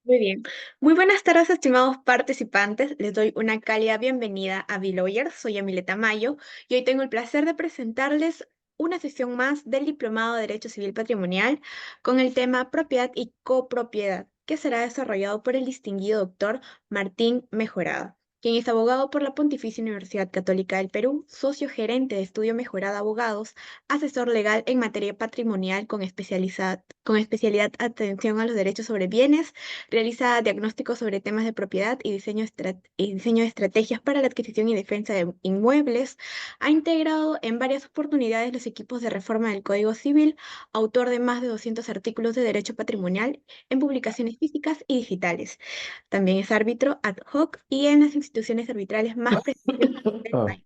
Muy bien. Muy buenas tardes, estimados participantes. Les doy una cálida bienvenida a B-Lawyers. Soy Amileta Mayo y hoy tengo el placer de presentarles una sesión más del Diplomado de Derecho Civil Patrimonial con el tema propiedad y copropiedad, que será desarrollado por el distinguido doctor Martín Mejorada, quien es abogado por la Pontificia Universidad Católica del Perú, socio gerente de Estudio Mejorada Abogados, asesor legal en materia patrimonial con especialidad atención a los derechos sobre bienes. Realiza diagnósticos sobre temas de propiedad y diseño de estrategias para la adquisición y defensa de inmuebles. Ha integrado en varias oportunidades los equipos de reforma del Código Civil, autor de más de 200 artículos de derecho patrimonial en publicaciones físicas y digitales. También es árbitro ad hoc y en las instituciones arbitrales más prestigiosas del Ah, país.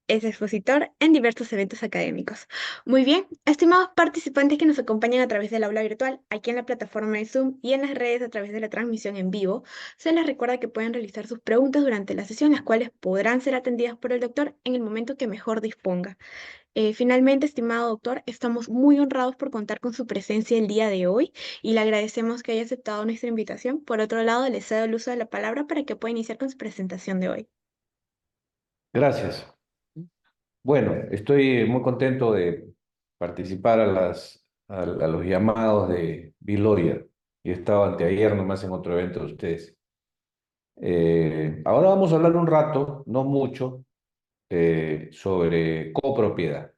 Es expositor en diversos eventos académicos. Muy bien, estimados participantes que nos acompañan a través del aula virtual, aquí en la plataforma de Zoom y en las redes a través de la transmisión en vivo, se les recuerda que pueden realizar sus preguntas durante la sesión, las cuales podrán ser atendidas por el doctor en el momento que mejor disponga. Finalmente, estimado doctor, estamos muy honrados por contar con su presencia el día de hoy y le agradecemos que haya aceptado nuestra invitación. Por otro lado, le cedo el uso de la palabra para que pueda iniciar con su presentación de hoy. gracias. Bueno, estoy muy contento de participar a los llamados de B-Lawyer. Yo estaba anteayer nomás en otro evento de ustedes. Ahora vamos a hablar un rato, no mucho, sobre copropiedad.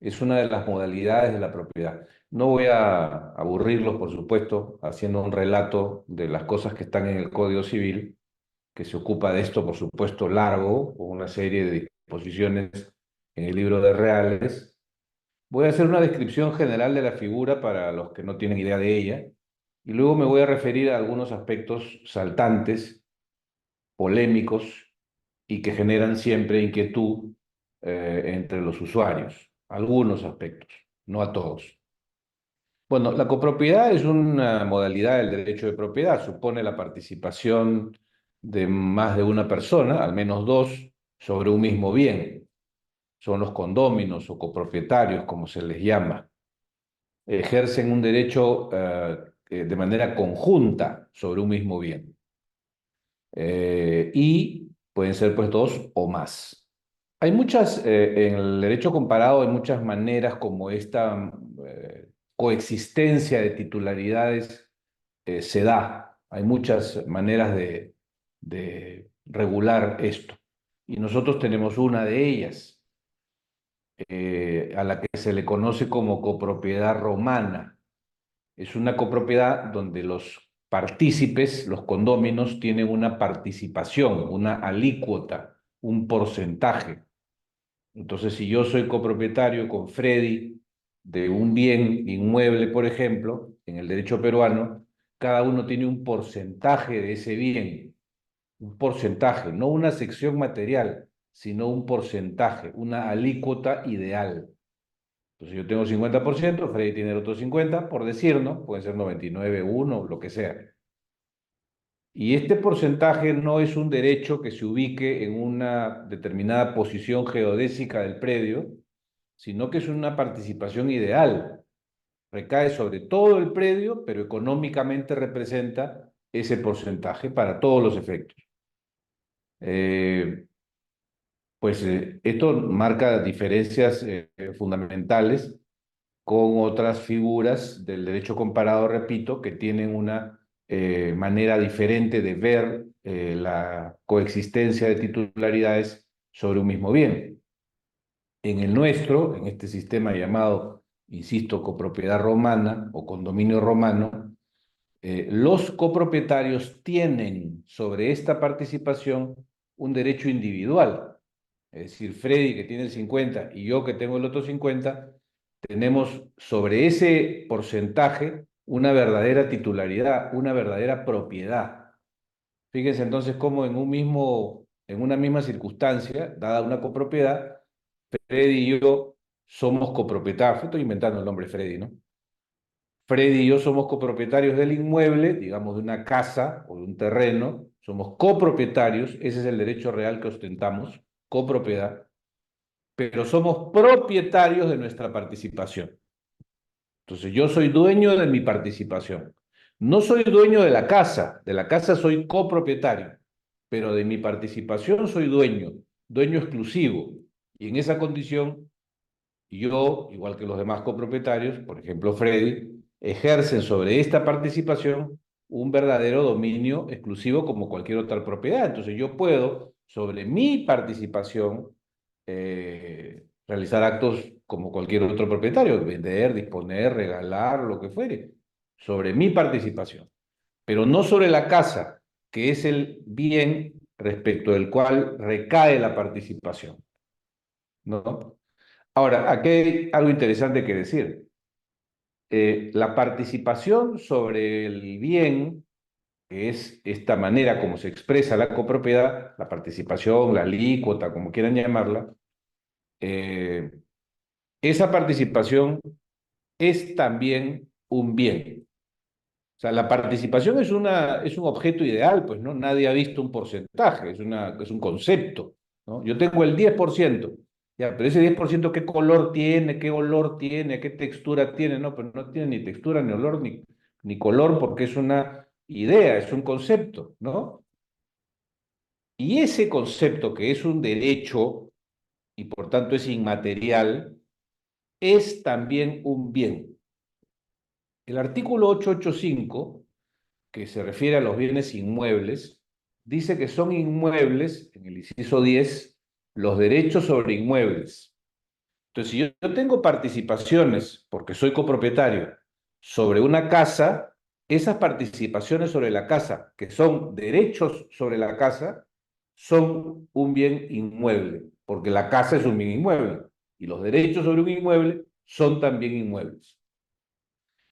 Es una de las modalidades de la propiedad. No voy a aburrirlos, por supuesto, haciendo un relato de las cosas que están en el Código Civil, que se ocupa de esto, por supuesto, largo, con una serie de disposiciones en el libro de reales. Voy a hacer una descripción general de la figura para los que no tienen idea de ella, y luego me voy a referir a algunos aspectos saltantes, polémicos, y que generan siempre inquietud entre los usuarios. Algunos aspectos, no a todos. Bueno, la copropiedad es una modalidad del derecho de propiedad, supone la participación de más de una persona, al menos dos, sobre un mismo bien. Son los condóminos o copropietarios, como se les llama. Ejercen un derecho de manera conjunta sobre un mismo bien. Y pueden ser pues dos o más. Hay muchas, en el derecho comparado hay muchas maneras como esta coexistencia de titularidades se da. Hay muchas maneras de regular esto. Y nosotros tenemos una de ellas, a la que se le conoce como copropiedad romana. Es una copropiedad donde los partícipes, los condóminos, tienen una participación, una alícuota, un porcentaje. Entonces, si yo soy copropietario con Freddy de un bien inmueble, por ejemplo, en el derecho peruano, cada uno tiene un porcentaje de ese bien, un porcentaje, no una sección material, sino un porcentaje, una alícuota ideal. Entonces yo tengo 50%, Freddy tiene el otro 50%, por decir, ¿no? Puede ser 99, 1, lo que sea. Y este porcentaje no es un derecho que se ubique en una determinada posición geodésica del predio, sino que es una participación ideal. Recae sobre todo el predio, pero económicamente representa ese porcentaje para todos los efectos. Eh, Esto marca diferencias fundamentales con otras figuras del derecho comparado, repito, que tienen una manera diferente de ver la coexistencia de titularidades sobre un mismo bien. En el nuestro, en este sistema llamado, insisto, copropiedad romana o condominio romano, los copropietarios tienen sobre esta participación un derecho individual. Es decir, Freddy, que tiene el 50 y yo que tengo el otro 50, tenemos sobre ese porcentaje una verdadera titularidad, una verdadera propiedad. Fíjense entonces cómo en una misma circunstancia, dada una copropiedad, Freddy y yo somos copropietarios. Estoy inventando el nombre Freddy, ¿no? Freddy y yo somos copropietarios del inmueble, digamos de una casa o de un terreno, somos copropietarios, ese es el derecho real que ostentamos, copropiedad, pero somos propietarios de nuestra participación. Entonces yo soy dueño de mi participación. No soy dueño de la casa soy copropietario, pero de mi participación soy dueño, dueño exclusivo. Y en esa condición, yo, igual que los demás copropietarios, por ejemplo Freddy, ejercen sobre esta participación un verdadero dominio exclusivo como cualquier otra propiedad. Entonces yo puedo, sobre mi participación, realizar actos como cualquier otro propietario, vender, disponer, regalar, lo que fuere, sobre mi participación, pero no sobre la casa, que es el bien respecto del cual recae la participación, ¿no? Ahora, aquí hay algo interesante que decir. La participación sobre el bien, que es esta manera como se expresa la copropiedad, la participación, la alícuota, como quieran llamarla, eh, esa participación es también un bien. O sea, la participación es un objeto ideal, pues, ¿no? Nadie ha visto un porcentaje, es un concepto, ¿no? Yo tengo el 10%, ya, pero ese 10%, ¿qué color tiene? ¿Qué olor tiene? ¿Qué textura tiene? No, pero no tiene ni textura, ni olor, ni color, porque es una idea, es un concepto, ¿no? Y ese concepto, que es un derecho y por tanto es inmaterial, es también un bien. El artículo 885, que se refiere a los bienes inmuebles, dice que son inmuebles, en el inciso 10, los derechos sobre inmuebles. Entonces, si yo tengo participaciones, porque soy copropietario, sobre una casa, esas participaciones sobre la casa, que son derechos sobre la casa, son un bien inmueble, porque la casa es un bien inmueble, y los derechos sobre un inmueble son también inmuebles.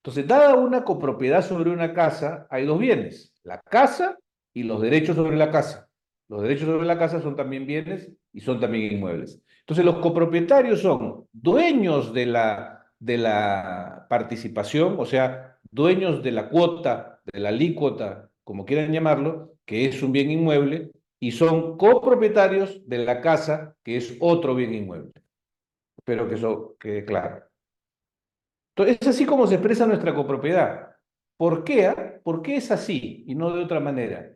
Entonces, dada una copropiedad sobre una casa, hay dos bienes, la casa y los derechos sobre la casa. Los derechos sobre la casa son también bienes y son también inmuebles. Entonces, los copropietarios son dueños de la participación, o sea, dueños de la cuota, de la alícuota, como quieran llamarlo, que es un bien inmueble, y son copropietarios de la casa, que es otro bien inmueble. Espero que eso quede claro. Entonces, es así como se expresa nuestra copropiedad. ¿Por qué? ¿Por qué es así y no de otra manera?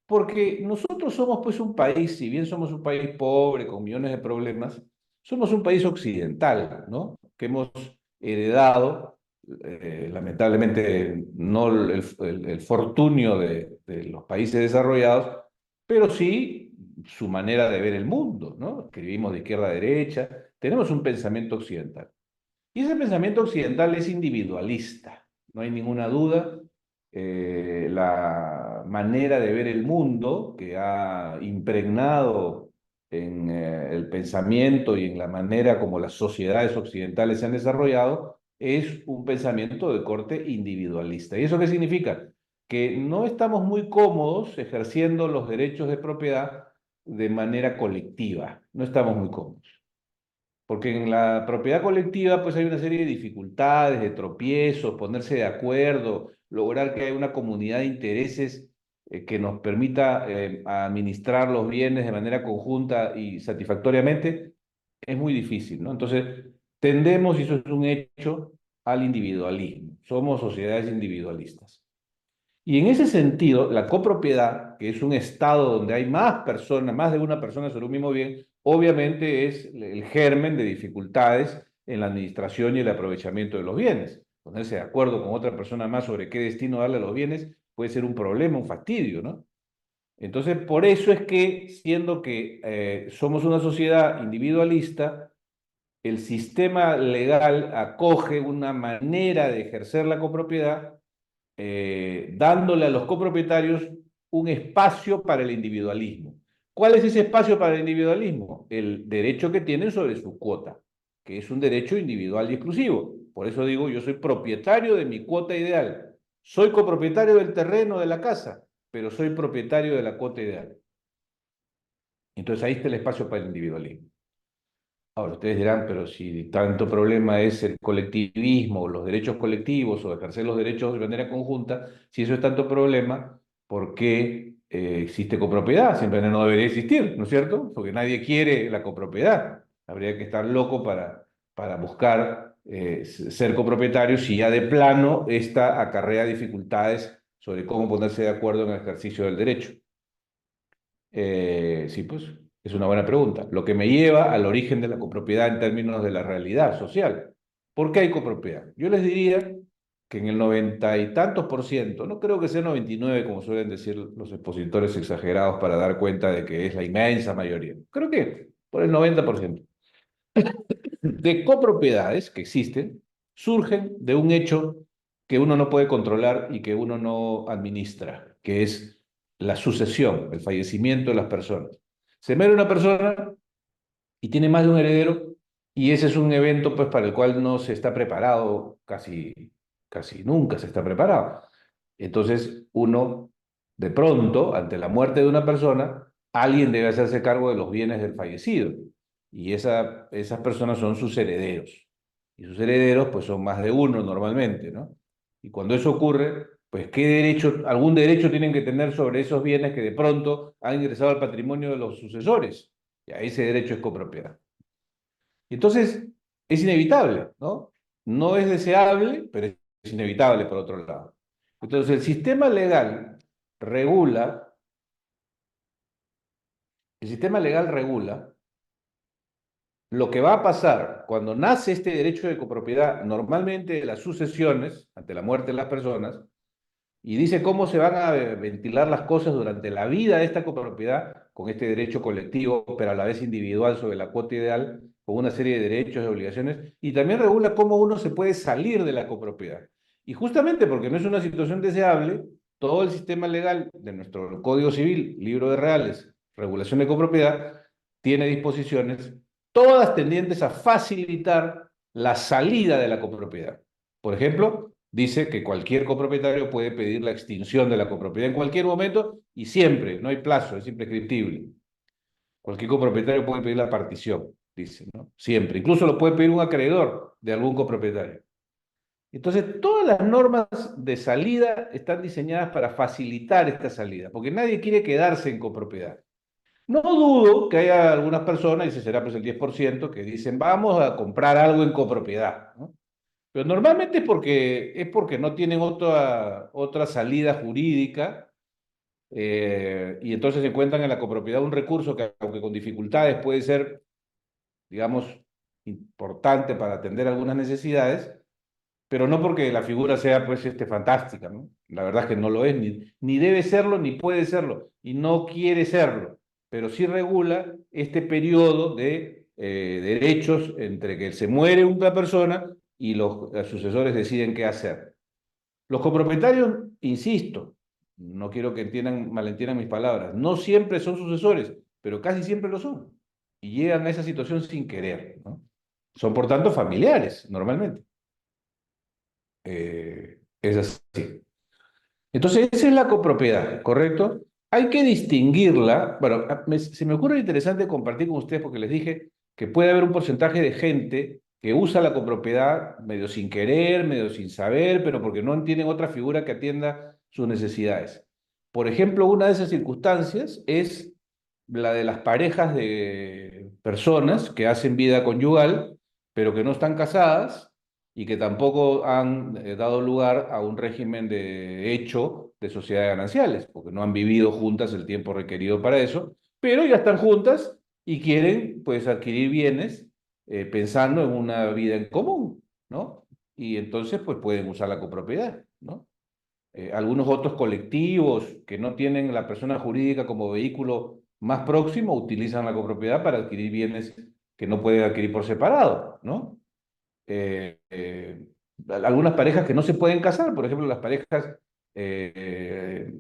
Porque nosotros somos pues un país, si bien somos un país pobre, con millones de problemas, somos un país occidental, ¿no? Que hemos heredado, lamentablemente, no el fortunio de los países desarrollados, pero sí su manera de ver el mundo, ¿no? Que vivimos de izquierda a derecha, tenemos un pensamiento occidental. Y ese pensamiento occidental es individualista, no hay ninguna duda. La manera de ver el mundo que ha impregnado en el pensamiento y en la manera como las sociedades occidentales se han desarrollado es un pensamiento de corte individualista. ¿Y eso qué significa? Que no estamos muy cómodos ejerciendo los derechos de propiedad de manera colectiva, no estamos muy cómodos. Porque en la propiedad colectiva pues hay una serie de dificultades, de tropiezos, ponerse de acuerdo, lograr que haya una comunidad de intereses que nos permita administrar los bienes de manera conjunta y satisfactoriamente, es muy difícil, ¿no? Entonces, tendemos, y eso es un hecho, al individualismo. Somos sociedades individualistas. Y en ese sentido, la copropiedad, que es un estado donde hay más personas, más de una persona sobre un mismo bien, obviamente es el germen de dificultades en la administración y el aprovechamiento de los bienes. Ponerse de acuerdo con otra persona más sobre qué destino darle a los bienes puede ser un problema, un fastidio, ¿no? Entonces, por eso es que, siendo que somos una sociedad individualista, el sistema legal acoge una manera de ejercer la copropiedad dándole a los copropietarios un espacio para el individualismo. ¿Cuál es ese espacio para el individualismo? El derecho que tienen sobre su cuota, que es un derecho individual y exclusivo. Por eso digo, yo soy propietario de mi cuota ideal. Soy copropietario del terreno de la casa, pero soy propietario de la cuota ideal. Entonces ahí está el espacio para el individualismo. Ahora, ustedes dirán, pero si tanto problema es el colectivismo, los derechos colectivos o ejercer los derechos de manera conjunta, si eso es tanto problema, ¿por qué existe copropiedad? Siempre no debería existir, ¿no es cierto? Porque nadie quiere la copropiedad. Habría que estar loco para buscar ser copropietario si ya de plano esta acarrea dificultades sobre cómo ponerse de acuerdo en el ejercicio del derecho. Sí, pues es una buena pregunta. Lo que me lleva al origen de la copropiedad en términos de la realidad social. ¿Por qué hay copropiedad? Yo les diría que en el 90 y tantos por ciento, no creo que sea 99 como suelen decir los expositores exagerados para dar cuenta de que es la inmensa mayoría. Creo que por el 90% de copropiedades que existen surgen de un hecho que uno no puede controlar y que uno no administra, que es la sucesión, el fallecimiento de las personas. Se muere una persona y tiene más de un heredero y ese es un evento pues para el cual no se está preparado, casi nunca se está preparado. Entonces uno, de pronto, ante la muerte de una persona, alguien debe hacerse cargo de los bienes del fallecido y esas personas son sus herederos. Y sus herederos pues son más de uno normalmente, ¿no? Y cuando eso ocurre, pues ¿qué derecho, algún derecho tienen que tener sobre esos bienes que de pronto han ingresado al patrimonio de los sucesores? Ya, ese derecho es copropiedad. Y entonces, es inevitable, ¿no? No es deseable, pero es inevitable por otro lado. Entonces, el sistema legal regula, el sistema legal regula lo que va a pasar cuando nace este derecho de copropiedad, normalmente de las sucesiones, ante la muerte de las personas, y dice cómo se van a ventilar las cosas durante la vida de esta copropiedad con este derecho colectivo, pero a la vez individual sobre la cuota ideal, con una serie de derechos y obligaciones, y también regula cómo uno se puede salir de la copropiedad. Y justamente porque no es una situación deseable, todo el sistema legal de nuestro Código Civil, Libro de Reales, Regulación de Copropiedad, tiene disposiciones, todas tendientes a facilitar la salida de la copropiedad. Por ejemplo, dice que cualquier copropietario puede pedir la extinción de la copropiedad en cualquier momento y siempre, no hay plazo, es imprescriptible. Cualquier copropietario puede pedir la partición, dice, ¿no? Siempre. Incluso lo puede pedir un acreedor de algún copropietario. Entonces, todas las normas de salida están diseñadas para facilitar esta salida, porque nadie quiere quedarse en copropiedad. No dudo que haya algunas personas, y ese será pues el 10%, que dicen, vamos a comprar algo en copropiedad, ¿no? Pero normalmente es porque no tienen otra salida jurídica y entonces encuentran en la copropiedad un recurso que, aunque con dificultades, puede ser, digamos, importante para atender algunas necesidades, pero no porque la figura sea pues fantástica, ¿no? La verdad es que no lo es, ni debe serlo, ni puede serlo, y no quiere serlo, pero sí regula este periodo de derechos entre que se muere una persona y los sucesores deciden qué hacer. Los copropietarios, insisto, no quiero que malentiendan mis palabras, no siempre son sucesores, pero casi siempre lo son, y llegan a esa situación sin querer, ¿no? Son por tanto familiares, normalmente. Es así. Entonces, esa es la copropiedad, ¿correcto? Hay que distinguirla. Bueno, se me ocurre interesante compartir con ustedes porque les dije que puede haber un porcentaje de gente que usa la copropiedad medio sin querer, medio sin saber, pero porque no tienen otra figura que atienda sus necesidades. Por ejemplo, una de esas circunstancias es la de las parejas de personas que hacen vida conyugal, pero que no están casadas y que tampoco han dado lugar a un régimen de hecho de sociedades gananciales, porque no han vivido juntas el tiempo requerido para eso, pero ya están juntas y quieren pues adquirir bienes pensando en una vida en común, ¿no? Y entonces pues pueden usar la copropiedad, ¿no? Algunos otros colectivos que no tienen la persona jurídica como vehículo más próximo utilizan la copropiedad para adquirir bienes que no pueden adquirir por separado, ¿no? eh, eh, Algunas parejas que no se pueden casar, por ejemplo, las parejas eh,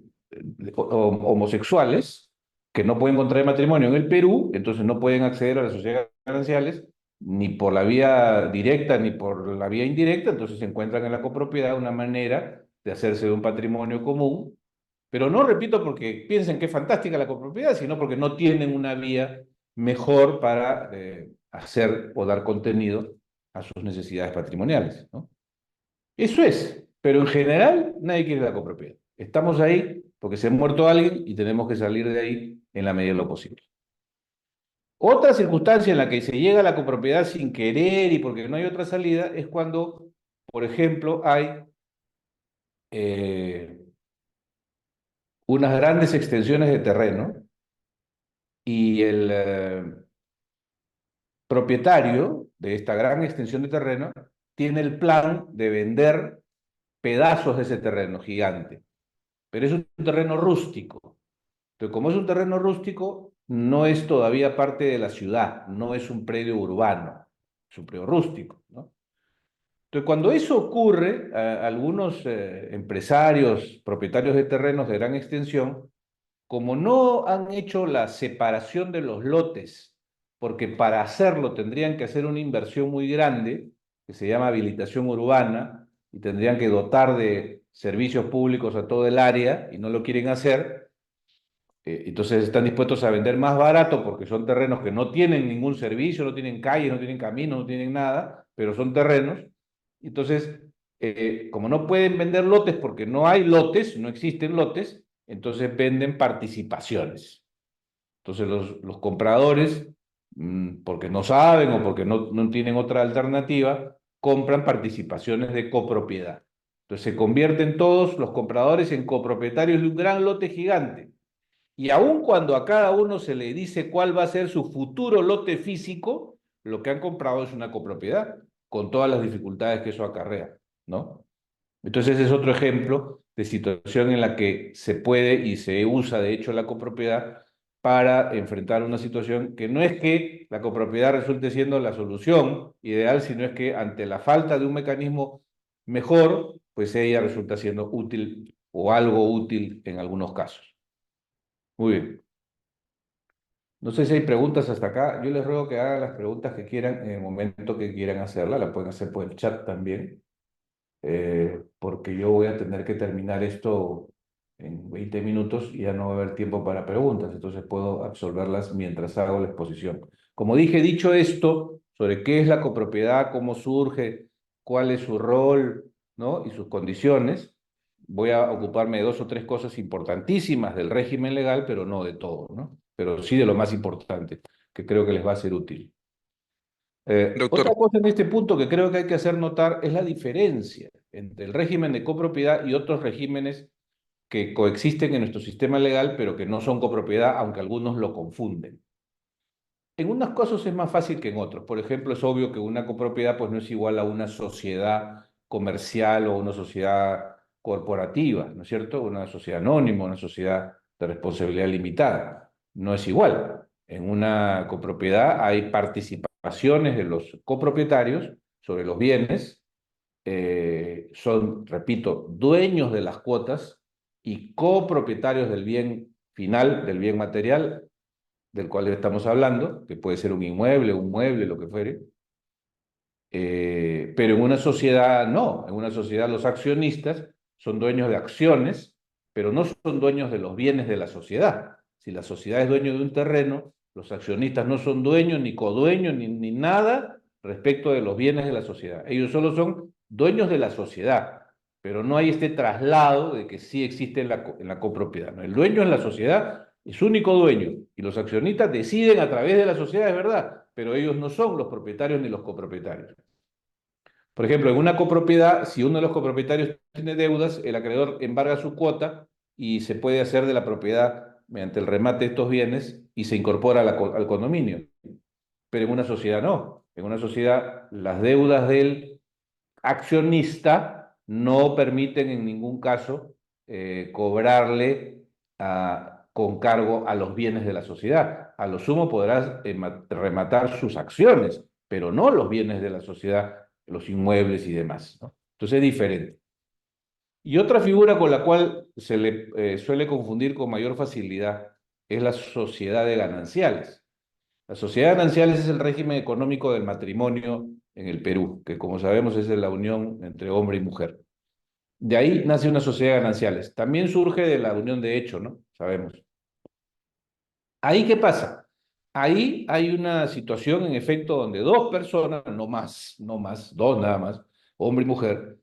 homosexuales que no pueden contraer matrimonio en el Perú, entonces no pueden acceder a las sociedades gananciales ni por la vía directa ni por la vía indirecta, entonces se encuentran en la copropiedad una manera de hacerse de un patrimonio común, pero no, repito, porque piensen que es fantástica la copropiedad, sino porque no tienen una vía mejor para hacer o dar contenido a sus necesidades patrimoniales, ¿no? Eso es, pero en general nadie quiere la copropiedad. Estamos ahí porque se ha muerto alguien y tenemos que salir de ahí en la medida de lo posible. Otra circunstancia en la que se llega a la copropiedad sin querer y porque no hay otra salida es cuando, por ejemplo, hay eh, unas grandes extensiones de terreno y el propietario de esta gran extensión de terreno tiene el plan de vender pedazos de ese terreno gigante, pero es un terreno rústico. Entonces, como es un terreno rústico, no es todavía parte de la ciudad, no es un predio urbano, es un predio rústico, ¿no? Entonces, cuando eso ocurre, algunos empresarios, propietarios de terrenos de gran extensión, como no han hecho la separación de los lotes, porque para hacerlo tendrían que hacer una inversión muy grande, que se llama habilitación urbana, y tendrían que dotar de servicios públicos a todo el área, y no lo quieren hacer, entonces están dispuestos a vender más barato porque son terrenos que no tienen ningún servicio, no tienen calle, no tienen camino, no tienen nada, pero son terrenos. Entonces, como no pueden vender lotes porque no hay lotes, no existen lotes, entonces venden participaciones. Entonces los compradores, porque no saben o porque no tienen otra alternativa, compran participaciones de copropiedad. Entonces se convierten todos los compradores en copropietarios de un gran lote gigante. Y aun cuando a cada uno se le dice cuál va a ser su futuro lote físico, lo que han comprado es una copropiedad, con todas las dificultades que eso acarrea, ¿no? Entonces ese es otro ejemplo de situación en la que se puede y se usa de hecho la copropiedad para enfrentar una situación que no es que la copropiedad resulte siendo la solución ideal, sino es que ante la falta de un mecanismo mejor, pues ella resulta siendo útil o algo útil en algunos casos. Muy bien. No sé si hay preguntas hasta acá. Yo les ruego que hagan las preguntas que quieran en el momento que quieran hacerlas. La pueden hacer por el chat también, porque yo voy a tener que terminar esto en 20 minutos y ya no va a haber tiempo para preguntas. Entonces puedo absolverlas mientras hago la exposición. Como dije, dicho esto, sobre qué es la copropiedad, cómo surge, cuál es su rol, ¿no? Y sus condiciones, voy a ocuparme de dos o tres cosas importantísimas del régimen legal, pero no de todo, ¿no? Pero sí de lo más importante, que creo que les va a ser útil. Doctor, Otra cosa en este punto que creo que hay que hacer notar es la diferencia entre el régimen de copropiedad y otros regímenes que coexisten en nuestro sistema legal, pero que no son copropiedad, aunque algunos lo confunden. En unos casos es más fácil que en otros. Por ejemplo, es obvio que una copropiedad pues, no es igual a una sociedad comercial o una sociedad corporativa, ¿no es cierto? Una sociedad anónima, una sociedad de responsabilidad limitada. No es igual. En una copropiedad hay participaciones de los copropietarios sobre los bienes, son, repito, dueños de las cuotas y copropietarios del bien final, del bien material, del cual estamos hablando, que puede ser un inmueble, un mueble, lo que fuere, pero en una sociedad no, en una sociedad los accionistas son dueños de acciones, pero no son dueños de los bienes de la sociedad. Si la sociedad es dueño de un terreno, los accionistas no son dueños, ni codueños, ni nada respecto de los bienes de la sociedad. Ellos solo son dueños de la sociedad, pero no hay este traslado de que sí existe en la copropiedad, ¿no? El dueño es la sociedad, es único dueño, y los accionistas deciden a través de la sociedad, es verdad, pero ellos no son los propietarios ni los copropietarios. Por ejemplo, en una copropiedad, si uno de los copropietarios tiene deudas, el acreedor embarga su cuota y se puede hacer de la propiedad mediante el remate de estos bienes y se incorpora al condominio. Pero en una sociedad no. En una sociedad las deudas del accionista no permiten en ningún caso cobrarle con cargo a los bienes de la sociedad. A lo sumo podrás rematar sus acciones, pero no los bienes de la sociedad, los inmuebles y demás, ¿no? Entonces es diferente. Y otra figura con la cual se le suele confundir con mayor facilidad es la sociedad de gananciales. La sociedad de gananciales es el régimen económico del matrimonio en el Perú, que como sabemos es la unión entre hombre y mujer. De ahí nace una sociedad de gananciales. También surge de la unión de hecho, ¿no? Sabemos. ¿Ahí qué pasa? Ahí hay una situación, en efecto, donde dos personas, no más, dos nada más, hombre y mujer,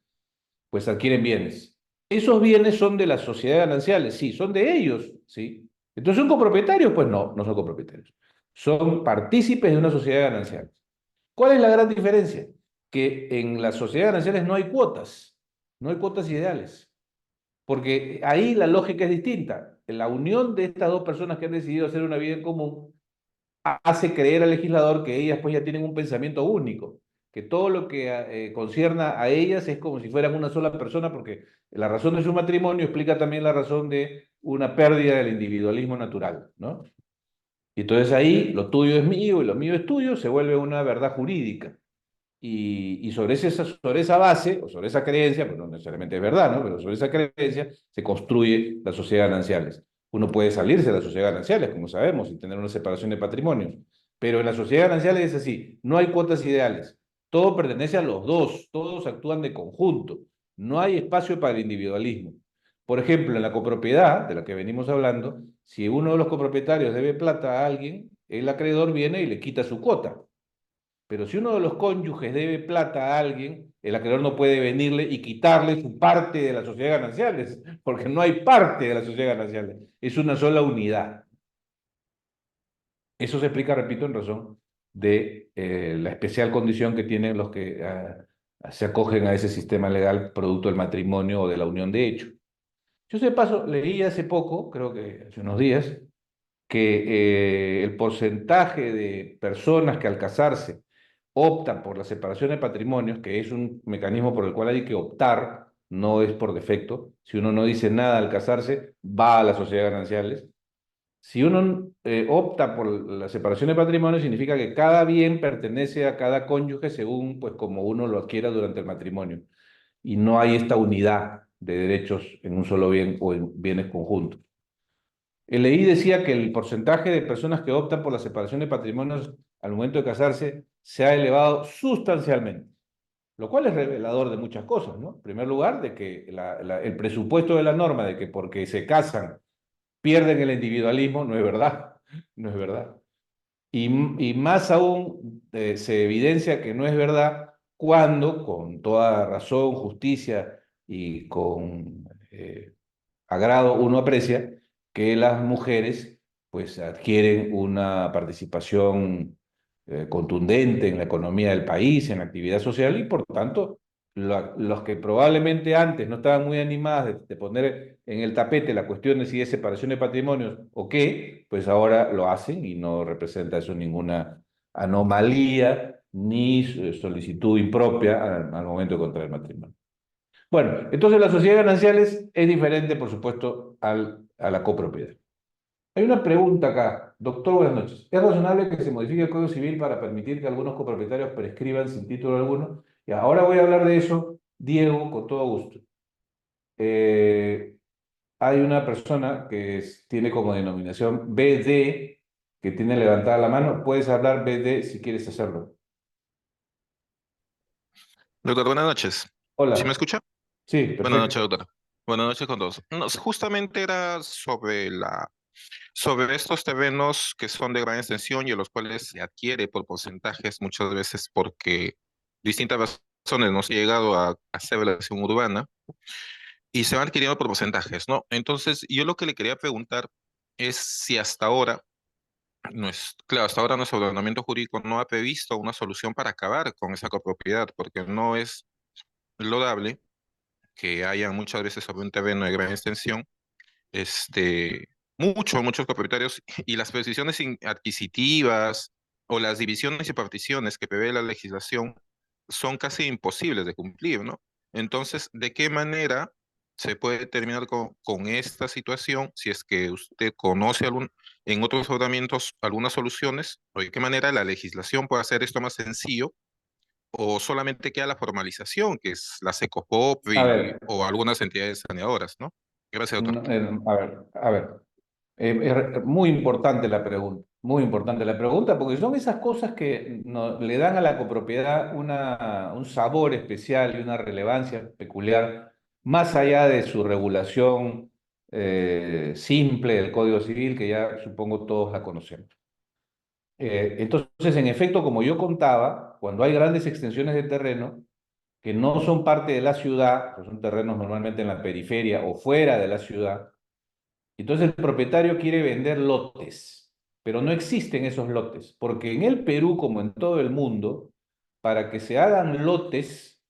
pues adquieren bienes. Esos bienes son de las sociedades gananciales, sí, son de ellos, sí. Entonces, ¿son copropietarios? Pues no, no son copropietarios. Son partícipes de una sociedad ganancial. ¿Cuál es la gran diferencia? Que en las sociedades gananciales no hay cuotas ideales. porque ahí la lógica es distinta. La unión de estas dos personas que han decidido hacer una vida en común hace creer al legislador que ellas pues ya tienen un pensamiento único, que todo lo que concierna a ellas es como si fueran una sola persona, porque la razón de su matrimonio explica también la razón de una pérdida del individualismo natural, ¿no? Y entonces ahí lo tuyo es mío y lo mío es tuyo, se vuelve una verdad jurídica. Y sobre esa base, o sobre esa creencia, pues no necesariamente es verdad, ¿no? Pero sobre esa creencia se construye la sociedad de gananciales. Uno puede salirse de la sociedad de gananciales, como sabemos, y tener una separación de patrimonios. Pero en la sociedad de gananciales es así, no hay cuotas ideales. Todo pertenece a los dos, todos actúan de conjunto. No hay espacio para el individualismo. Por ejemplo, en la copropiedad, de la que venimos hablando, si uno de los copropietarios debe plata a alguien, el acreedor viene y le quita su cuota. Pero si uno de los cónyuges debe plata a alguien, el acreedor no puede venirle y quitarle su parte de la sociedad gananciales, porque no hay parte de la sociedad gananciales, es una sola unidad. Eso se explica, repito, en razón de la especial condición que tienen los que se acogen a ese sistema legal producto del matrimonio o de la unión de hecho. Yo, de paso, leí hace poco, creo que hace unos días, que el porcentaje de personas que al casarse optan por la separación de patrimonios, que es un mecanismo por el cual hay que optar, no es por defecto. Si uno no dice nada al casarse, va a las sociedades gananciales. Si uno opta por la separación de patrimonio, significa que cada bien pertenece a cada cónyuge según, pues, como uno lo adquiera durante el matrimonio. Y no hay esta unidad de derechos en un solo bien o en bienes conjuntos. El leí decía que el porcentaje de personas que optan por la separación de patrimonios al momento de casarse se ha elevado sustancialmente, lo cual es revelador de muchas cosas, ¿no? En primer lugar, de que el presupuesto de la norma de que porque se casan pierden el individualismo no es verdad, no es verdad. Y más aún se evidencia que no es verdad cuando, con toda razón, justicia y con agrado, uno aprecia que las mujeres pues adquieren una participación contundente en la economía del país, en la actividad social y por tanto los que probablemente antes no estaban muy animadas de poner en el tapete la cuestión de si es separación de patrimonios o qué, pues ahora lo hacen y no representa eso ninguna anomalía ni solicitud impropia al momento de contraer matrimonio. Bueno, entonces la sociedad de gananciales es diferente, por supuesto, a la copropiedad. Hay una pregunta acá. Doctor, buenas noches. ¿Es razonable que se modifique el Código Civil para permitir que algunos copropietarios prescriban sin título alguno? Y ahora voy a hablar de eso, Diego, con todo gusto. Eh, Hay una persona que tiene como denominación BD, que tiene levantada la mano. Puedes hablar BD si quieres hacerlo. Doctor, buenas noches. ¿Sí me Hola. escucha? Sí, Buenas noches, perfecto. doctor. Buenas noches con todos. No, justamente era sobre estos terrenos que son de gran extensión y a los cuales se adquiere por porcentajes muchas veces porque distintas razones no se ha llegado a hacer relación urbana y se van adquiriendo por porcentajes, ¿no? Entonces, yo lo que le quería preguntar es si hasta ahora, claro, hasta ahora nuestro ordenamiento jurídico no ha previsto una solución para acabar con esa copropiedad, porque no es lodable que haya muchas veces sobre un terreno de gran extensión, muchos propietarios y las posiciones adquisitivas o las divisiones y particiones que prevé la legislación son casi imposibles de cumplir, ¿no? Entonces, ¿de qué manera se puede terminar con esta situación si es que usted conoce en otros ordenamientos algunas soluciones o de qué manera la legislación puede hacer esto más sencillo o solamente queda la formalización, que es la Secopop A ver, o algunas entidades saneadoras, ¿no? Gracias, doctor. no, a ver. Es muy importante la pregunta, muy importante la pregunta, porque son esas cosas que le dan a la copropiedad un sabor especial y una relevancia peculiar, más allá de su regulación simple del Código Civil, que ya supongo todos la conocemos. Entonces, en efecto, como yo contaba, cuando hay grandes extensiones de terreno que no son parte de la ciudad, que son terrenos normalmente en la periferia o fuera de la ciudad, entonces el propietario quiere vender lotes, pero no existen esos lotes, porque en el Perú, como en todo el mundo, para que se hagan lotes,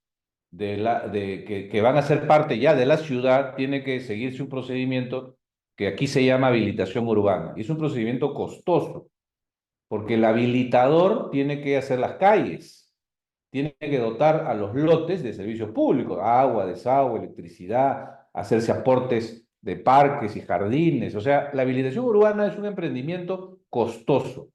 que van a ser parte ya de la ciudad, tiene que seguirse un procedimiento que aquí se llama habilitación urbana. Y es un procedimiento costoso, porque el habilitador tiene que hacer las calles, tiene que dotar a los lotes de servicios públicos, agua, desagüe, electricidad, hacerse aportes de parques y jardines. O sea, la habilitación urbana es un emprendimiento costoso.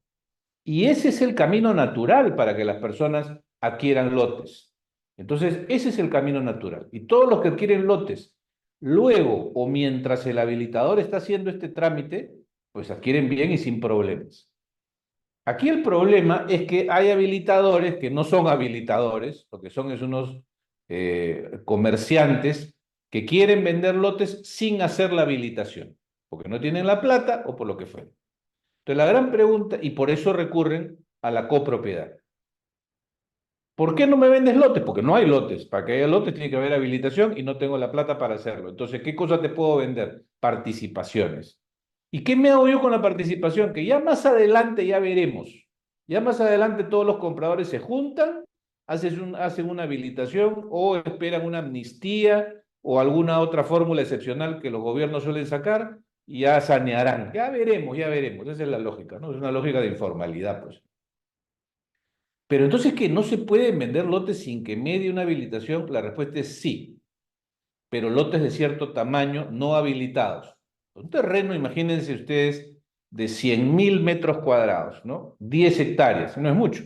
Y ese es el camino natural para que las personas adquieran lotes. Entonces, ese es el camino natural. Y todos los que adquieren lotes, luego o mientras el habilitador está haciendo este trámite, pues adquieren bien y sin problemas. Aquí el problema es que hay habilitadores que no son habilitadores, lo que son es unos comerciantes que quieren vender lotes sin hacer la habilitación, porque no tienen la plata o por lo que fuera. Entonces la gran pregunta, y por eso recurren a la copropiedad. ¿Por qué no me vendes lotes? Porque no hay lotes. Para que haya lotes tiene que haber habilitación y no tengo la plata para hacerlo. Entonces, ¿qué cosa te puedo vender? Participaciones. ¿Y qué me hago yo con la participación? Que ya más adelante ya veremos. Ya más adelante todos los compradores se juntan, hacen una habilitación o esperan una amnistía o alguna otra fórmula excepcional que los gobiernos suelen sacar y ya sanearán. Ya veremos, ya veremos. Esa es la lógica, ¿no? Es una lógica de informalidad, pues. Pero entonces, ¿que no se pueden vender lotes sin que medie una habilitación? La respuesta es sí, pero lotes de cierto tamaño no habilitados. Un terreno, imagínense ustedes, de 100.000 metros cuadrados, ¿no? 10 hectáreas, no es mucho.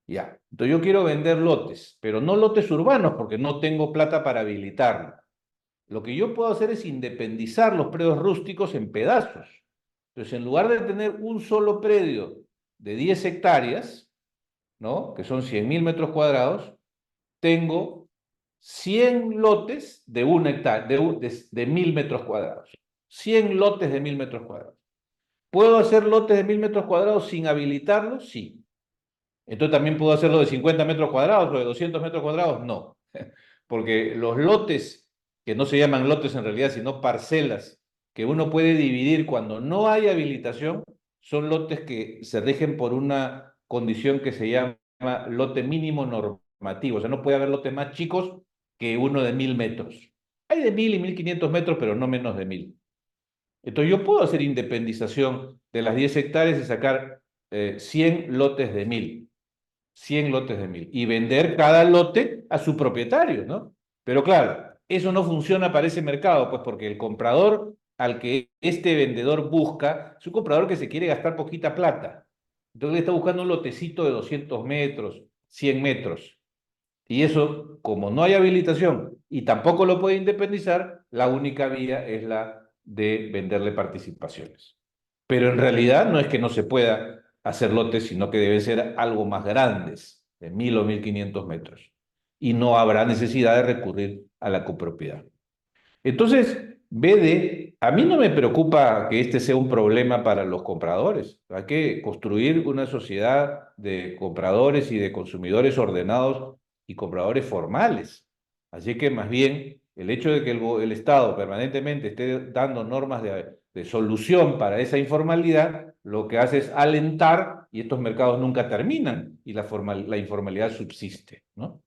Ya, entonces yo quiero vender lotes, pero no lotes urbanos porque no tengo plata para habilitarlo. Lo que yo puedo hacer es independizar los predios rústicos en pedazos. Entonces, en lugar de tener un solo predio de 10 hectáreas, ¿no? Que son 100.000 metros cuadrados, tengo 100 lotes de 1 hectárea, de 1.000 metros cuadrados. 100 lotes de 1.000 metros cuadrados. ¿Puedo hacer lotes de 1.000 metros cuadrados sin habilitarlos? Sí. Entonces también puedo hacerlo de 50 metros cuadrados o de 200 metros cuadrados. No. Porque los lotes, que no se llaman lotes en realidad, sino parcelas, que uno puede dividir cuando no hay habilitación, son lotes que se rigen por una condición que se llama lote mínimo normativo. O sea, no puede haber lotes más chicos que uno de 1.000 metros. Hay de 1.000 y 1.500 metros, pero no menos de 1.000. Entonces yo puedo hacer independización de las 10 hectáreas y sacar 100 lotes de 1.000. 100 lotes de 1.000 y vender cada lote a su propietario, ¿no? Pero claro, eso no funciona para ese mercado, pues porque el comprador al que este vendedor busca es un comprador que se quiere gastar poquita plata. Entonces le está buscando un lotecito de 200 metros, 100 metros. Y eso, como no hay habilitación y tampoco lo puede independizar, la única vía es la de venderle participaciones. Pero en realidad no es que no se pueda hacer lotes, sino que deben ser algo más grandes, de 1.000 o 1.500 metros. Y no habrá necesidad de recurrir a la copropiedad. Entonces, BD, a mí no me preocupa que este sea un problema para los compradores. Hay que construir una sociedad de compradores y de consumidores ordenados y compradores formales. Así que más bien el hecho de que el Estado permanentemente esté dando normas de solución para esa informalidad, lo que hace es alentar y estos mercados nunca terminan y la informalidad subsiste, ¿no?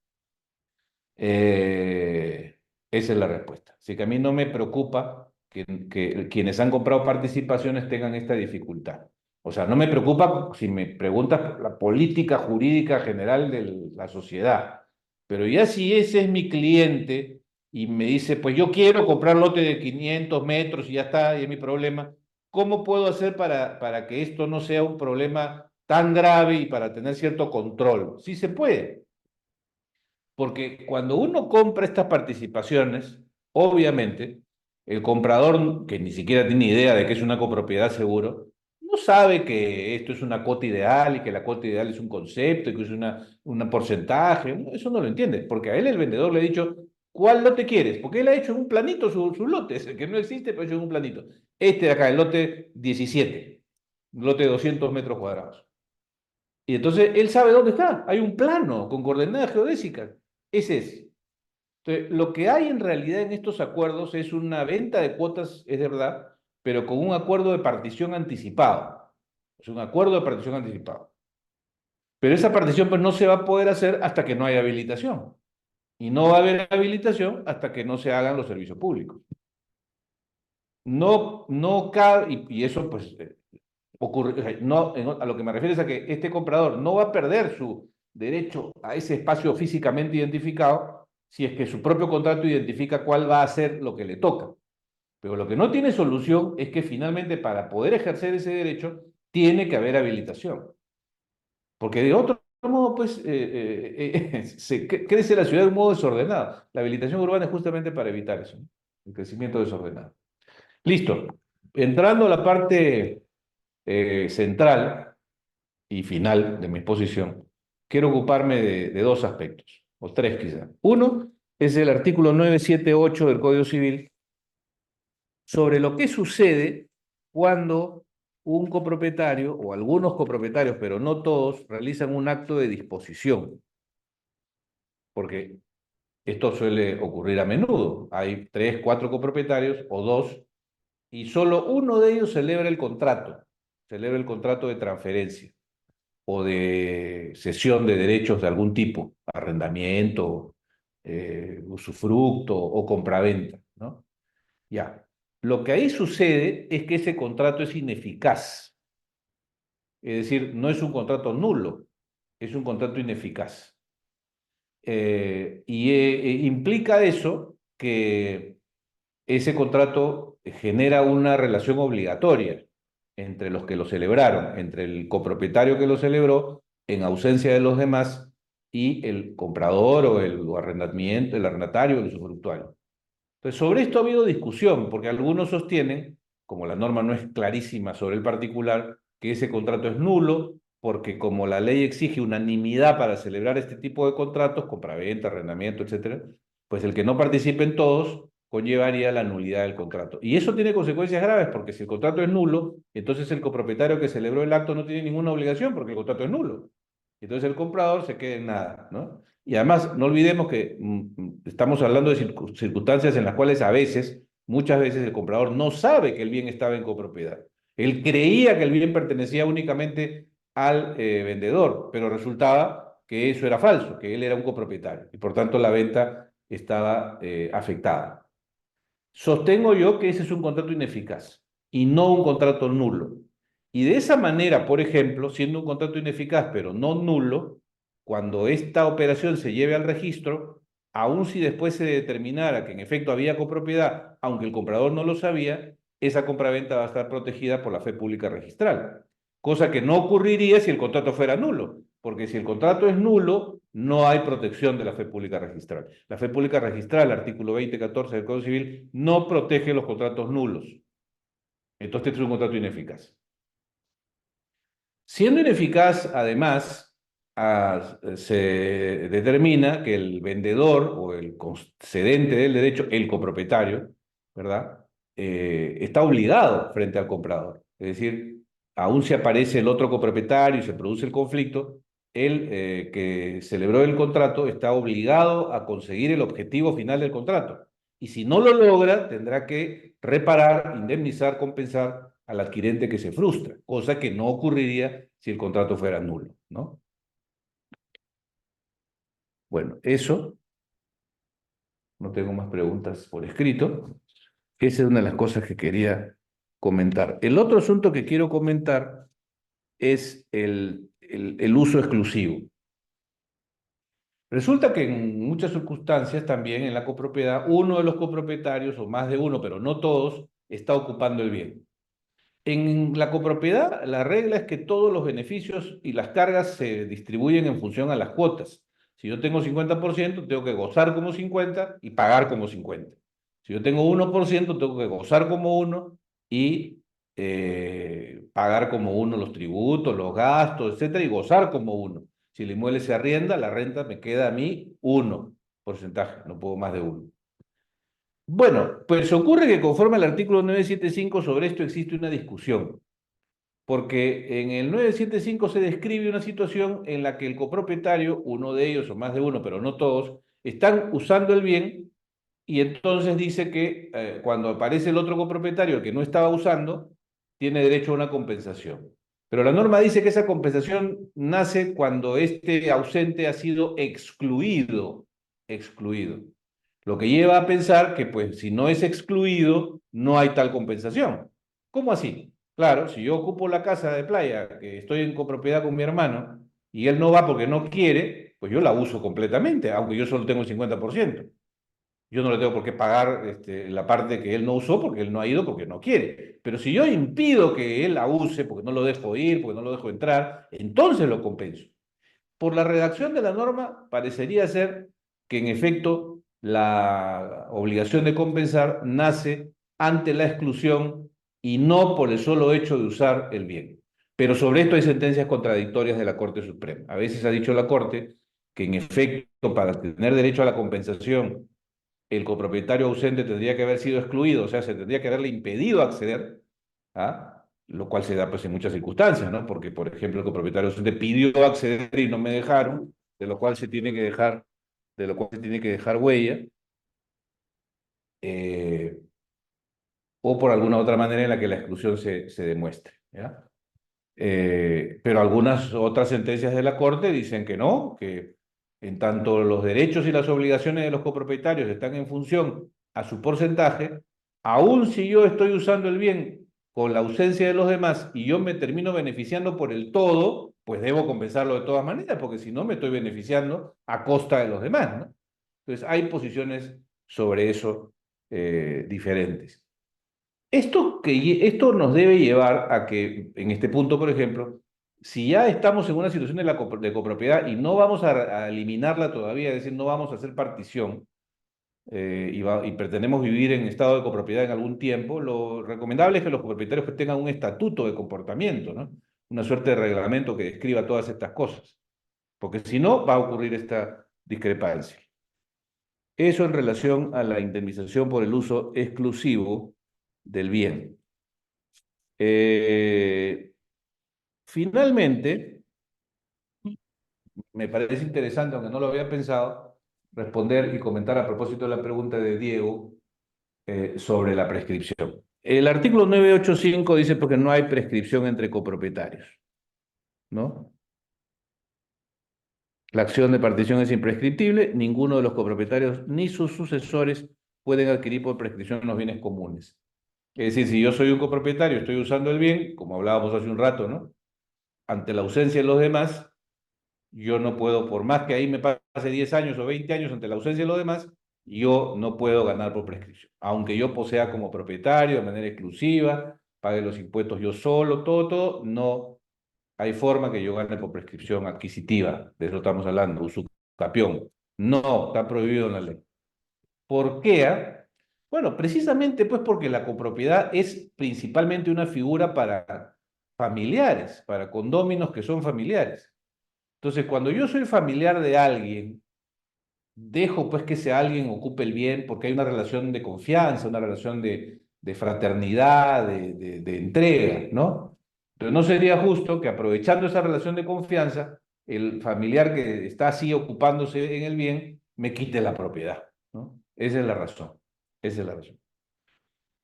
Esa es la respuesta. Así que a mí no me preocupa que quienes han comprado participaciones tengan esta dificultad. O sea, no me preocupa si me preguntas por la política jurídica general de la sociedad. Pero ya si ese es mi cliente y me dice, pues yo quiero comprar lote de 500 metros y ya está, y es mi problema, ¿cómo puedo hacer para que esto no sea un problema tan grave y para tener cierto control? Sí se puede. Porque cuando uno compra estas participaciones, obviamente, el comprador, que ni siquiera tiene idea de que es una copropiedad seguro, no sabe que esto es una cuota ideal y que la cuota ideal es un concepto y que es un porcentaje. Eso no lo entiende, porque a él el vendedor le ha dicho, ¿cuál lote quieres? Porque él ha hecho en un planito su lote, que no existe, pero ha hecho en un planito. Este de acá, el lote 17, un lote de 200 metros cuadrados. Y entonces él sabe dónde está. Hay un plano con coordenadas geodésicas. Ese es. Entonces, lo que hay en realidad en estos acuerdos es una venta de cuotas, es verdad, pero con un acuerdo de partición anticipado. Es un acuerdo de partición anticipado. Pero esa partición pues, no se va a poder hacer hasta que no haya habilitación. Y no va a haber habilitación hasta que no se hagan los servicios públicos. No cabe, y eso pues ocurre, o sea, no, a lo que me refiero es a que este comprador no va a perder su derecho a ese espacio físicamente identificado si es que su propio contrato identifica cuál va a ser lo que le toca. Pero lo que no tiene solución es que finalmente para poder ejercer ese derecho tiene que haber habilitación. Porque de otro modo, pues, crece la ciudad de un modo desordenado. La habilitación urbana es justamente para evitar eso, ¿no? El crecimiento desordenado. Listo. Entrando a la parte central y final de mi exposición, quiero ocuparme de dos aspectos, o tres quizá. Uno es el artículo 978 del Código Civil sobre lo que sucede cuando un copropietario o algunos copropietarios, pero no todos, realizan un acto de disposición, porque esto suele ocurrir a menudo. Hay 3, 4 copropietarios o dos, y solo uno de ellos celebra el contrato de transferencia o de cesión de derechos de algún tipo, arrendamiento, usufructo o compraventa, ¿no? Ya. Lo que ahí sucede es que ese contrato es ineficaz. Es decir, no es un contrato nulo, es un contrato ineficaz. Implica eso que ese contrato genera una relación obligatoria entre los que lo celebraron, entre el copropietario que lo celebró en ausencia de los demás y el comprador o el arrendamiento, el arrendatario o el usufructuario. Entonces, sobre esto ha habido discusión, porque algunos sostienen, como la norma no es clarísima sobre el particular, que ese contrato es nulo, porque como la ley exige unanimidad para celebrar este tipo de contratos, compraventa, arrendamiento, etcétera, pues el que no participe en todos conllevaría la nulidad del contrato. Y eso tiene consecuencias graves, porque si el contrato es nulo, entonces el copropietario que celebró el acto no tiene ninguna obligación, porque el contrato es nulo. Entonces el comprador se queda en nada, ¿no? Y además, no olvidemos que estamos hablando de circunstancias en las cuales a veces, muchas veces el comprador no sabe que el bien estaba en copropiedad. Él creía que el bien pertenecía únicamente al vendedor, pero resultaba que eso era falso, que él era un copropietario y por tanto la venta estaba afectada. Sostengo yo que ese es un contrato ineficaz y no un contrato nulo. Y de esa manera, por ejemplo, siendo un contrato ineficaz pero no nulo, cuando esta operación se lleve al registro, aun si después se determinara que en efecto había copropiedad, aunque el comprador no lo sabía, esa compraventa va a estar protegida por la fe pública registral. Cosa que no ocurriría si el contrato fuera nulo, porque si el contrato es nulo, no hay protección de la fe pública registral. La fe pública registral, artículo 2014 del Código Civil, no protege los contratos nulos. Entonces, este es un contrato ineficaz. Siendo ineficaz, además, se determina que el vendedor o el concedente del derecho, el copropietario, ¿verdad? Está obligado frente al comprador. Es decir, aun si aparece el otro copropietario y se produce el conflicto, el que celebró el contrato está obligado a conseguir el objetivo final del contrato. Y si no lo logra, tendrá que reparar, indemnizar, compensar al adquirente que se frustra, cosa que no ocurriría si el contrato fuera nulo, ¿no? Bueno, eso, no tengo más preguntas por escrito. Esa es una de las cosas que quería comentar. El otro asunto que quiero comentar es el uso exclusivo. Resulta que en muchas circunstancias también en la copropiedad, uno de los copropietarios, o más de uno, pero no todos, está ocupando el bien. En la copropiedad, la regla es que todos los beneficios y las cargas se distribuyen en función a las cuotas. Si yo tengo 50%, tengo que gozar como 50 y pagar como 50. Si yo tengo 1%, tengo que gozar como 1 y pagar como 1 los tributos, los gastos, etcétera, y gozar como 1. Si el inmueble se arrienda, la renta me queda a mí 1 porcentaje, no puedo más de 1. Bueno, pues ocurre que conforme al artículo 975 sobre esto existe una discusión, porque en el 975 se describe una situación en la que el copropietario, uno de ellos o más de uno, pero no todos, están usando el bien y entonces dice que cuando aparece el otro copropietario, el que no estaba usando, tiene derecho a una compensación. Pero la norma dice que esa compensación nace cuando este ausente ha sido excluido excluido. Lo que lleva a pensar que, pues, si no es excluido, no hay tal compensación. ¿Cómo así? Claro, si yo ocupo la casa de playa, que estoy en copropiedad con mi hermano, y él no va porque no quiere, pues yo la uso completamente, aunque yo solo tengo el 50%. Yo no le tengo por qué pagar la parte que él no usó porque él no ha ido porque no quiere. Pero si yo impido que él la use porque no lo dejo ir, porque no lo dejo entrar, entonces lo compenso. Por la redacción de la norma, parecería ser que en efecto la obligación de compensar nace ante la exclusión y no por el solo hecho de usar el bien. Pero sobre esto hay sentencias contradictorias de la Corte Suprema. A veces ha dicho la Corte que en efecto para tener derecho a la compensación el copropietario ausente tendría que haber sido excluido, o sea, se tendría que haberle impedido acceder, ¿ah? Lo cual se da pues en muchas circunstancias, ¿no? Porque, por ejemplo, el copropietario ausente pidió acceder y no me dejaron, de lo cual se tiene que dejar, de lo cual se tiene que dejar huella, eh, o por alguna otra manera en la que la exclusión se demuestre, ¿ya? Pero algunas otras sentencias de la Corte dicen que no, que en tanto los derechos y las obligaciones de los copropietarios están en función a su porcentaje, aun si yo estoy usando el bien con la ausencia de los demás y yo me termino beneficiando por el todo, pues debo compensarlo de todas maneras, porque si no me estoy beneficiando a costa de los demás, ¿no? Entonces hay posiciones sobre eso diferentes. Esto nos debe llevar a que, en este punto, por ejemplo, si ya estamos en una situación de copropiedad y no vamos a eliminarla todavía, es decir, no vamos a hacer partición y pretendemos vivir en estado de copropiedad en algún tiempo, lo recomendable es que los copropietarios pues, tengan un estatuto de comportamiento, ¿no? Una suerte de reglamento que describa todas estas cosas, porque si no, va a ocurrir esta discrepancia. Eso en relación a la indemnización por el uso exclusivo del bien. Finalmente, me parece interesante, aunque no lo había pensado, responder y comentar a propósito de la pregunta de Diego sobre la prescripción. El artículo 985 dice porque no hay prescripción entre copropietarios, ¿no? La acción de partición es imprescriptible, ninguno de los copropietarios ni sus sucesores pueden adquirir por prescripción los bienes comunes. Es decir, si yo soy un copropietario, estoy usando el bien, como hablábamos hace un rato, ¿no? Ante la ausencia de los demás, yo no puedo, por más que ahí me pase 10 años o 20 años ante la ausencia de los demás, yo no puedo ganar por prescripción. Aunque yo posea como propietario de manera exclusiva, pague los impuestos yo solo, todo, no hay forma que yo gane por prescripción adquisitiva. De eso estamos hablando, usucapión. No, está prohibido en la ley. ¿Por qué? Bueno, precisamente pues porque la copropiedad es principalmente una figura para familiares, para condóminos que son familiares. Entonces, cuando yo soy familiar de alguien, dejo pues que ese alguien ocupe el bien porque hay una relación de confianza, una relación de fraternidad, de entrega, ¿no? Entonces, no sería justo que aprovechando esa relación de confianza, el familiar que está así ocupándose en el bien me quite la propiedad, ¿no? Esa es la razón. Esa es la razón.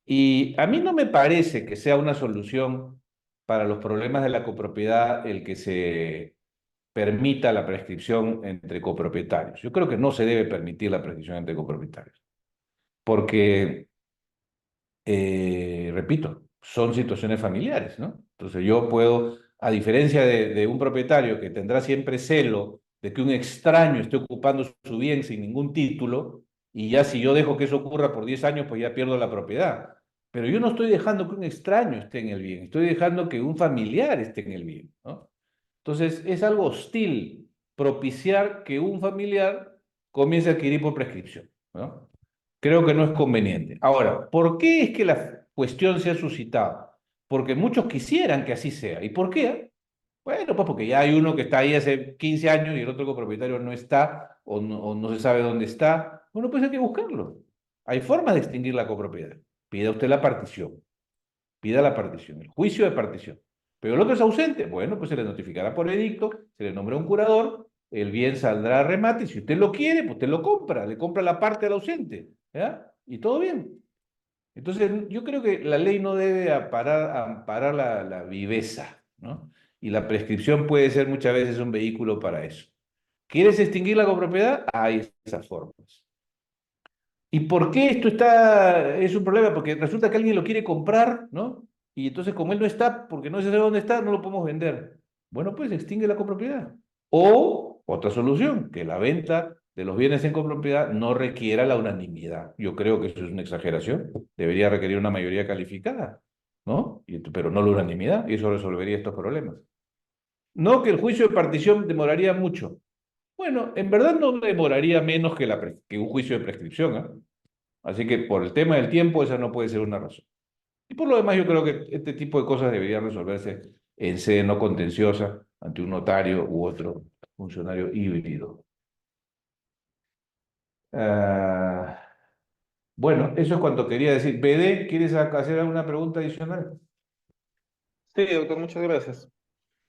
Y a mí no me parece que sea una solución para los problemas de la copropiedad el que se permita la prescripción entre copropietarios. Yo creo que no se debe permitir la prescripción entre copropietarios, porque, repito, son situaciones familiares, ¿no? Entonces yo puedo, a diferencia de un propietario que tendrá siempre celo de que un extraño esté ocupando su bien sin ningún título, y ya si yo dejo que eso ocurra por 10 años, pues ya pierdo la propiedad. Pero yo no estoy dejando que un extraño esté en el bien, estoy dejando que un familiar esté en el bien, ¿no? Entonces, es algo hostil propiciar que un familiar comience a adquirir por prescripción, ¿no? Creo que no es conveniente. Ahora, ¿por qué es que la cuestión se ha suscitado? Porque muchos quisieran que así sea. ¿Y por qué? Bueno, pues porque ya hay uno que está ahí hace 15 años y el otro copropietario no está o no se sabe dónde está. Bueno, pues hay que buscarlo. Hay formas de extinguir la copropiedad. Pida usted la partición, pida la partición, el juicio de partición. Pero el otro es ausente, bueno, pues se le notificará por edicto, se le nombra un curador, el bien saldrá a remate, y si usted lo quiere, pues usted lo compra, le compra la parte al ausente, ¿ya? Y todo bien. Entonces, yo creo que la ley no debe amparar la viveza, ¿no? Y la prescripción puede ser muchas veces un vehículo para eso. ¿Quieres extinguir la copropiedad? Hay esas formas. ¿Y por qué es un problema? Porque resulta que alguien lo quiere comprar, ¿no? Y entonces como él no está, porque no se sabe dónde está, no lo podemos vender. Bueno, pues extingue la copropiedad. O otra solución, que la venta de los bienes en copropiedad no requiera la unanimidad. Yo creo que eso es una exageración. Debería requerir una mayoría calificada, ¿no? Pero no la unanimidad, y eso resolvería estos problemas. No que el juicio de partición demoraría mucho. Bueno, en verdad no demoraría menos que, que un juicio de prescripción, ¿ah? Así que por el tema del tiempo, esa no puede ser una razón. Y por lo demás, yo creo que este tipo de cosas deberían resolverse en sede no contenciosa ante un notario u otro funcionario híbrido. Ah, bueno, eso es cuanto quería decir. BD, ¿quieres hacer alguna pregunta adicional? Sí, doctor, muchas gracias.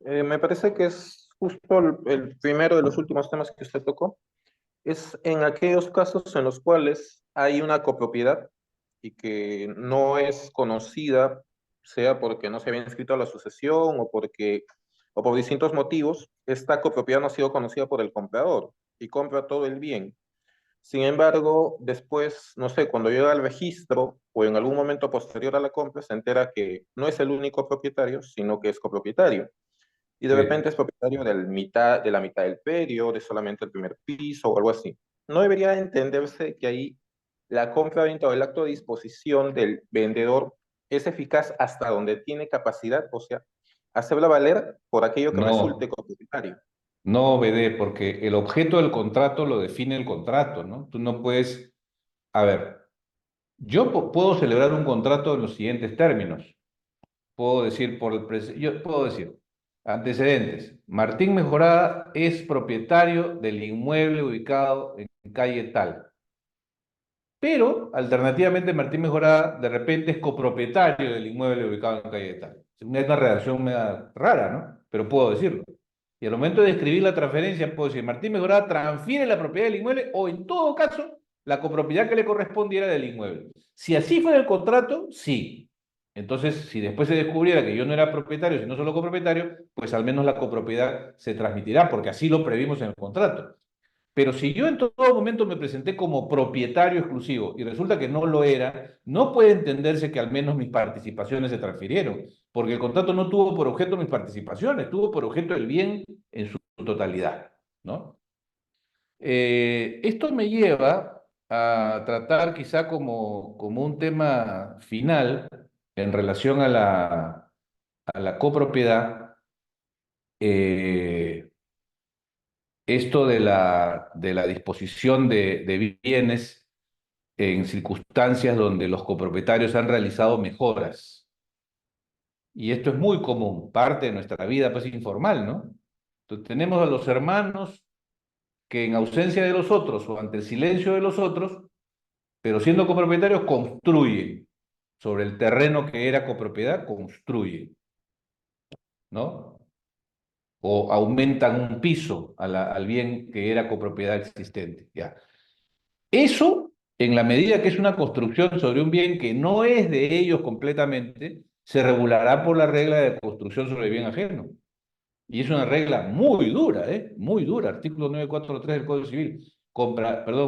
Me parece que es justo el primero de los últimos temas que usted tocó. Es en aquellos casos en los cuales hay una copropiedad y que no es conocida, sea porque no se había inscrito a la sucesión o por distintos motivos, esta copropiedad no ha sido conocida por el comprador y compra todo el bien. Sin embargo, después, no sé, cuando llega al registro o en algún momento posterior a la compra, se entera que no es el único propietario, sino que es copropietario. Y de Sí. repente es propietario de la mitad del predio, de solamente el primer piso o algo así. No debería entenderse que ahí la compra-venta o el acto de disposición del vendedor es eficaz hasta donde tiene capacidad, o sea, hacerla valer por aquello que resulte No, copropietario. no, BD, porque el objeto del contrato lo define el contrato, ¿no? Tú no puedes... A ver, yo puedo celebrar un contrato en los siguientes términos. Puedo decir yo puedo decir antecedentes. Martín Mejorada es propietario del inmueble ubicado en calle tal. Pero, alternativamente, Martín Mejorada de repente es copropietario del inmueble ubicado en calle tal. Es una redacción media rara, ¿no? Pero puedo decirlo. Y al momento de escribir la transferencia, puedo decir, Martín Mejorada transfiere la propiedad del inmueble o, en todo caso, la copropiedad que le correspondiera del inmueble. Si así fuera el contrato, sí. Entonces, si después se descubriera que yo no era propietario, sino solo copropietario, pues al menos la copropiedad se transmitirá, porque así lo previmos en el contrato. Pero si yo en todo momento me presenté como propietario exclusivo y resulta que no lo era, no puede entenderse que al menos mis participaciones se transfirieron, porque el contrato no tuvo por objeto mis participaciones, tuvo por objeto el bien en su totalidad, ¿no? Esto me lleva a tratar quizá como un tema final en relación a la copropiedad, eh, esto de la disposición de bienes en circunstancias donde los copropietarios han realizado mejoras. Y esto es muy común, parte de nuestra vida pues informal, ¿no? Entonces, tenemos a los hermanos que en ausencia de los otros o ante el silencio de los otros, pero siendo copropietarios, construyen sobre el terreno que era copropiedad, construyen, ¿no? O aumentan un piso al bien que era copropiedad existente, ya. Eso, en la medida que es una construcción sobre un bien que no es de ellos completamente, se regulará por la regla de construcción sobre bien ajeno. Y es una regla muy dura, ¿eh? Muy dura, artículo 943 del Código Civil.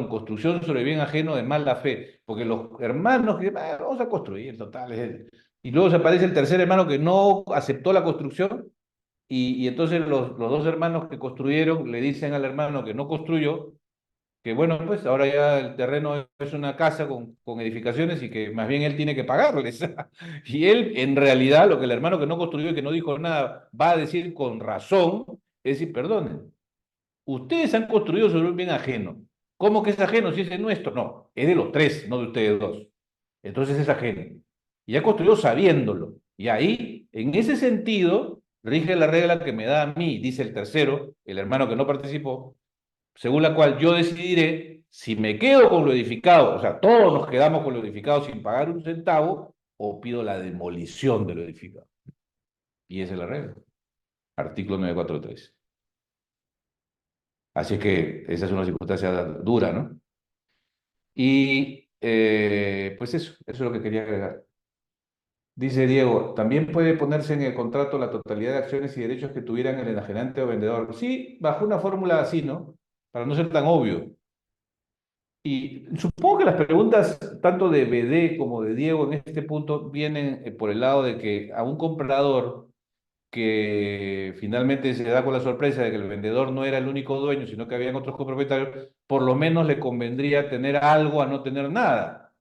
Construcción sobre bien ajeno de mala fe, porque los hermanos que vamos a construir, total, y luego se aparece el tercer hermano que no aceptó la construcción, y entonces los dos hermanos que construyeron le dicen al hermano que no construyó, que bueno, pues ahora ya el terreno es una casa con edificaciones y que más bien él tiene que pagarles. Y él, en realidad, lo que el hermano que no construyó y que no dijo nada va a decir con razón, es decir, perdonen, ustedes han construido sobre un bien ajeno. ¿Cómo que es ajeno si ese es nuestro? No, es de los tres, no de ustedes dos. Entonces es ajeno. Y ha construido sabiéndolo. Y ahí, en ese sentido, rige la regla que me da a mí, dice el tercero, el hermano que no participó, según la cual yo decidiré si me quedo con lo edificado, o sea, todos nos quedamos con lo edificado sin pagar un centavo, o pido la demolición de lo edificado. Y esa es la regla. Artículo 943. Así es que esa es una circunstancia dura, ¿no? Y pues eso es lo que quería agregar. Dice Diego, también puede ponerse en el contrato la totalidad de acciones y derechos que tuvieran el enajenante o vendedor. Sí, bajo una fórmula así, ¿no? para no ser tan obvio. Y supongo que las preguntas, tanto de BD como de Diego, en este punto, vienen por el lado de que a un comprador que finalmente se da con la sorpresa de que el vendedor no era el único dueño, sino que habían otros copropietarios, por lo menos le convendría tener algo a no tener nada.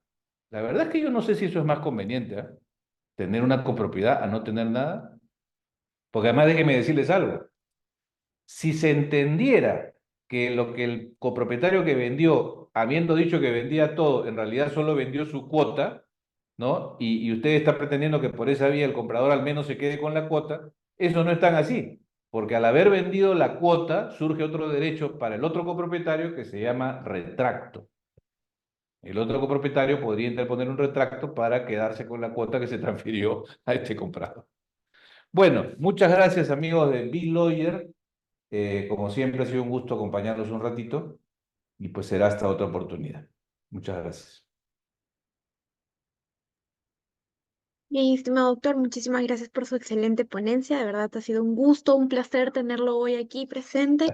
La verdad es que yo no sé si eso es más conveniente, ¿ah? Tener una copropiedad a no tener nada. Porque además déjenme decirles algo. Si se entendiera que lo que el copropietario que vendió, habiendo dicho que vendía todo, en realidad solo vendió su cuota, ¿no? Y usted está pretendiendo que por esa vía el comprador al menos se quede con la cuota, eso no es tan así, porque al haber vendido la cuota surge otro derecho para el otro copropietario que se llama retracto. El otro copropietario podría interponer un retracto para quedarse con la cuota que se transfirió a este comprador. Bueno, muchas gracias amigos de B-Lawyer. Como siempre ha sido un gusto acompañarlos un ratito y pues será hasta otra oportunidad. Muchas gracias. Bien, estimado doctor, muchísimas gracias por su excelente ponencia. De verdad, ha sido un gusto, un placer tenerlo hoy aquí presente.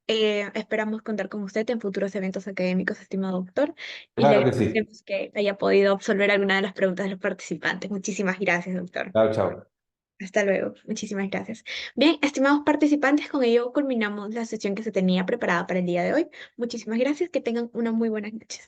Esperamos contar con usted en futuros eventos académicos, estimado doctor, y le Claro que sí. agradecemos que haya podido absolver alguna de las preguntas de los participantes. Muchísimas gracias, doctor. Chao, chao. Hasta luego. Muchísimas gracias. Bien, estimados participantes, con ello culminamos la sesión que se tenía preparada para el día de hoy. Muchísimas gracias. Que tengan una muy buena noche.